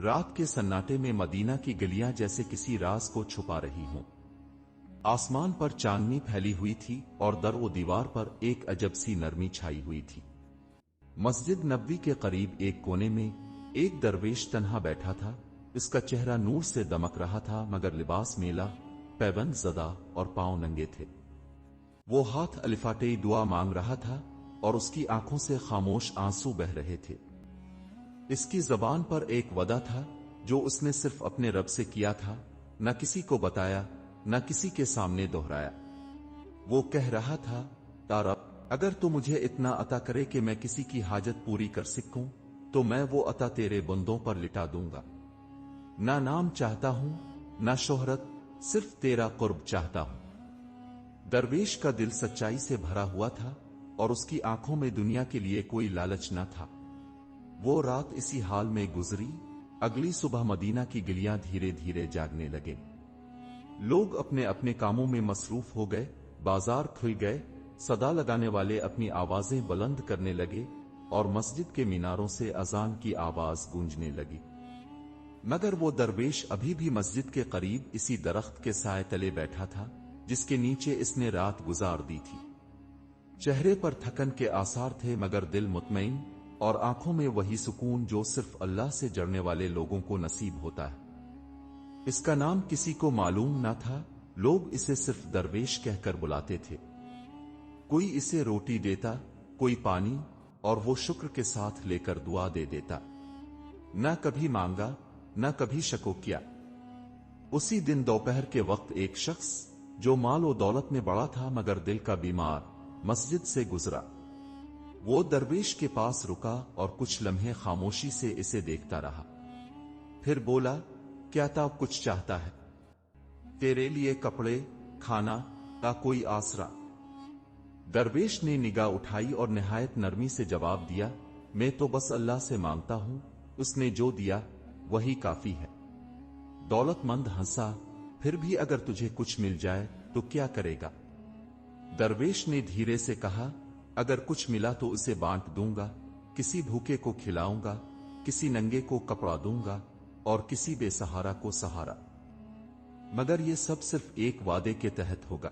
رات کے سناٹے میں مدینہ کی گلیاں جیسے کسی راز کو چھپا رہی ہوں۔ آسمان پر چاندنی پھیلی ہوئی تھی اور در و دیوار پر ایک عجب سی نرمی چھائی ہوئی تھی۔ مسجد نبوی کے قریب ایک کونے میں ایک درویش تنہا بیٹھا تھا۔ اس کا چہرہ نور سے دمک رہا تھا مگر لباس میلا، پیوند زدہ اور پاؤں ننگے تھے۔ وہ ہاتھ الفاٹے دعا مانگ رہا تھا اور اس کی آنکھوں سے خاموش آنسو بہہ رہے تھے۔ اس کی زبان پر ایک وعدہ تھا جو اس نے صرف اپنے رب سے کیا تھا، نہ کسی کو بتایا، نہ کسی کے سامنے دہرایا۔ وہ کہہ رہا تھا، یا رب، اگر تو مجھے اتنا عطا کرے کہ میں کسی کی حاجت پوری کر سکوں تو میں وہ عطا تیرے بندوں پر لٹا دوں گا۔ نہ نام چاہتا ہوں، نہ شہرت، صرف تیرا قرب چاہتا ہوں۔ درویش کا دل سچائی سے بھرا ہوا تھا اور اس کی آنکھوں میں دنیا کے لیے کوئی لالچ نہ تھا۔ وہ رات اسی حال میں گزری۔ اگلی صبح مدینہ کی گلیاں دھیرے دھیرے جاگنے لگے۔ لوگ اپنے اپنے کاموں میں مصروف ہو گئے، بازار کھل گئے، صدا لگانے والے اپنی آوازیں بلند کرنے لگے اور مسجد کے میناروں سے اذان کی آواز گونجنے لگی۔ مگر وہ درویش ابھی بھی مسجد کے قریب اسی درخت کے سائے تلے بیٹھا تھا جس کے نیچے اس نے رات گزار دی تھی۔ چہرے پر تھکن کے آثار تھے مگر دل مطمئن، اور آنکھوں میں وہی سکون جو صرف اللہ سے جڑنے والے لوگوں کو نصیب ہوتا ہے۔ اس کا نام کسی کو معلوم نہ تھا، لوگ اسے صرف درویش کہہ کر بلاتے تھے۔ کوئی اسے روٹی دیتا، کوئی پانی، اور وہ شکر کے ساتھ لے کر دعا دے دیتا۔ نہ کبھی مانگا، نہ کبھی شکو کیا۔ اسی دن دوپہر کے وقت ایک شخص جو مال و دولت میں بڑا تھا مگر دل کا بیمار، مسجد سے گزرا۔ وہ درویش کے پاس رکا اور کچھ لمحے خاموشی سے اسے دیکھتا رہا، پھر بولا، کیا تو کچھ چاہتا ہے؟ تیرے لیے کپڑے، کھانا یا کوئی آسرا؟ درویش نے نگاہ اٹھائی اور نہایت نرمی سے جواب دیا، میں تو بس اللہ سے مانگتا ہوں، اس نے جو دیا وہی کافی ہے۔ دولت مند ہنسا، پھر بھی اگر تجھے کچھ مل جائے تو کیا کرے گا؟ درویش نے دھیرے سے کہا، اگر کچھ ملا تو اسے بانٹ دوں گا، کسی بھوکے کو کھلاؤں گا، کسی ننگے کو کپڑا دوں گا اور کسی بے سہارا کو سہارا، مگر یہ سب صرف ایک وعدے کے تحت ہوگا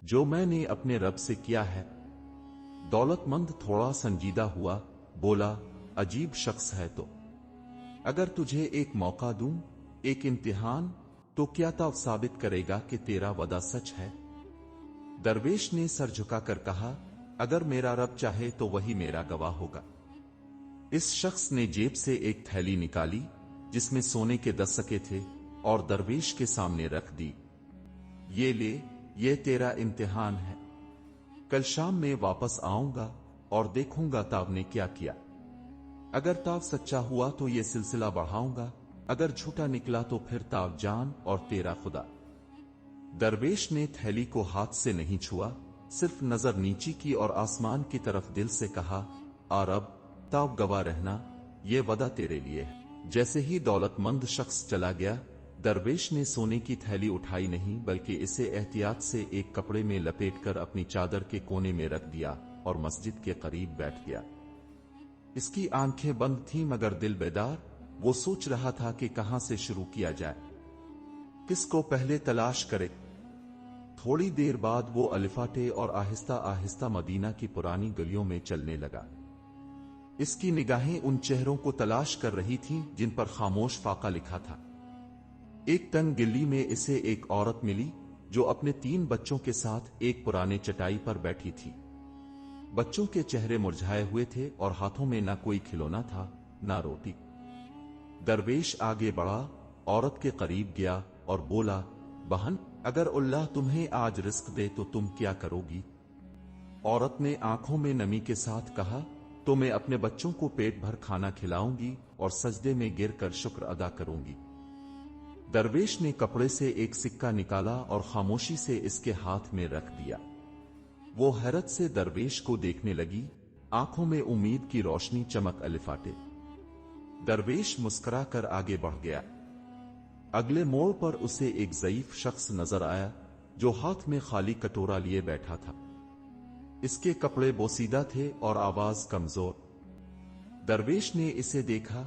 جو میں نے اپنے رب سے کیا ہے۔ دولت مند تھوڑا سنجیدہ ہوا، بولا، عجیب شخص ہے تو، اگر تجھے ایک موقع دوں، ایک امتحان، تو کیا تو ثابت کرے گا کہ تیرا وعدہ سچ ہے؟ درویش نے سر جھکا کر کہا، اگر میرا رب چاہے تو وہی میرا گواہ ہوگا۔ اس شخص نے جیب سے ایک تھیلی نکالی جس میں سونے کے 10 سکے تھے اور درویش کے سامنے رکھ دی۔ یہ لے، یہ تیرا امتحان ہے، کل شام میں واپس آؤں گا اور دیکھوں گا تاب نے کیا کیا۔ اگر تاب سچا ہوا تو یہ سلسلہ بڑھاؤں گا، اگر جھوٹا نکلا تو پھر تاب جان اور تیرا خدا۔ درویش نے تھیلی کو ہاتھ سے نہیں چھوا، صرف نظر نیچی کی اور آسمان کی طرف دل سے کہا، آ رب، تاب گواہ رہنا، یہ وعدہ تیرے لیے ہے۔ جیسے ہی دولت مند شخص چلا گیا، درویش نے سونے کی تھیلی اٹھائی نہیں بلکہ اسے احتیاط سے ایک کپڑے میں لپیٹ کر اپنی چادر کے کونے میں رکھ دیا اور مسجد کے قریب بیٹھ گیا۔ اس کی آنکھیں بند تھیں مگر دل بیدار۔ وہ سوچ رہا تھا کہ کہاں سے شروع کیا جائے، کس کو پہلے تلاش کرے۔ تھوڑی دیر بعد وہ الفاٹے اور آہستہ آہستہ مدینہ کی پرانی گلیوں میں چلنے لگا۔ اس کی نگاہیں ان چہروں کو تلاش کر رہی تھیں جن پر خاموش فاقہ لکھا تھا۔ ایک تنگ گلی میں اسے ایک عورت ملی جو اپنے 3 بچوں کے ساتھ ایک پرانے چٹائی پر بیٹھی تھی۔ بچوں کے چہرے مرجھائے ہوئے تھے اور ہاتھوں میں نہ کوئی کھلونا تھا، نہ روٹی۔ درویش آگے بڑھا، عورت کے قریب گیا اور بولا، بہن، اگر اللہ تمہیں آج رزق دے تو تم کیا کرو گی؟ عورت نے آنکھوں میں نمی کے ساتھ کہا، تو میں اپنے بچوں کو پیٹ بھر کھانا کھلاؤں گی اور سجدے میں گر کر شکر ادا کروں گی۔ درویش نے کپڑے سے ایک سکہ نکالا اور خاموشی سے اس کے ہاتھ میں رکھ دیا۔ وہ حیرت سے درویش کو دیکھنے لگی، آنکھوں میں امید کی روشنی چمک الفاٹے۔ درویش مسکرا کر آگے بڑھ گیا۔ اگلے موڑ پر اسے ایک ضعیف شخص نظر آیا جو ہاتھ میں خالی کٹورا لیے بیٹھا تھا۔ اس کے کپڑے بوسیدہ تھے اور آواز کمزور۔ درویش نے اسے دیکھا،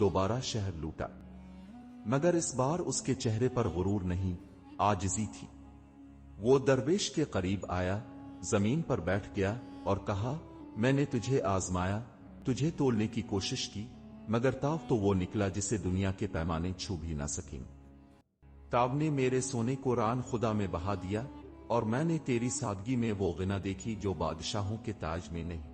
دوبارہ شہر لوٹا، مگر اس بار اس کے چہرے پر غرور نہیں، عاجزی تھی۔ وہ درویش کے قریب آیا، زمین پر بیٹھ گیا اور کہا، میں نے تجھے آزمایا، تجھے تولنے کی کوشش کی، مگر تاو تو وہ نکلا جسے دنیا کے پیمانے چھو بھی نہ سکیں۔ تاو نے میرے سونے کو ران خدا میں بہا دیا، اور میں نے تیری سادگی میں وہ غنا دیکھی جو بادشاہوں کے تاج میں نہیں۔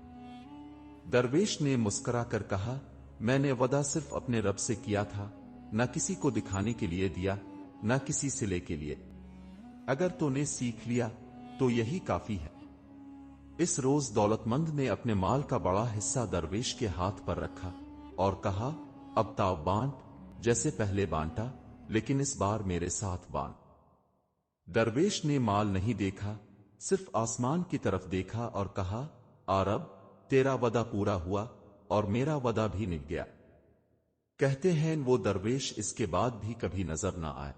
درویش نے مسکرا کر کہا، میں نے وعدہ صرف اپنے رب سے کیا تھا، نہ کسی کو دکھانے کے لیے دیا، نہ کسی صلے کے لیے۔ اگر تو نے سیکھ لیا تو یہی کافی ہے۔ اس روز دولت مند نے اپنے مال کا بڑا حصہ درویش کے ہاتھ پر رکھا اور کہا، اب تاو بانٹ جیسے پہلے بانٹا، لیکن اس بار میرے ساتھ بانٹ۔ درویش نے مال نہیں دیکھا، صرف آسمان کی طرف دیکھا اور کہا، رب، تیرا وعدہ پورا ہوا اور میرا وعدہ بھی نبھ گیا۔ کہتے ہیں وہ درویش اس کے بعد بھی کبھی نظر نہ آئے۔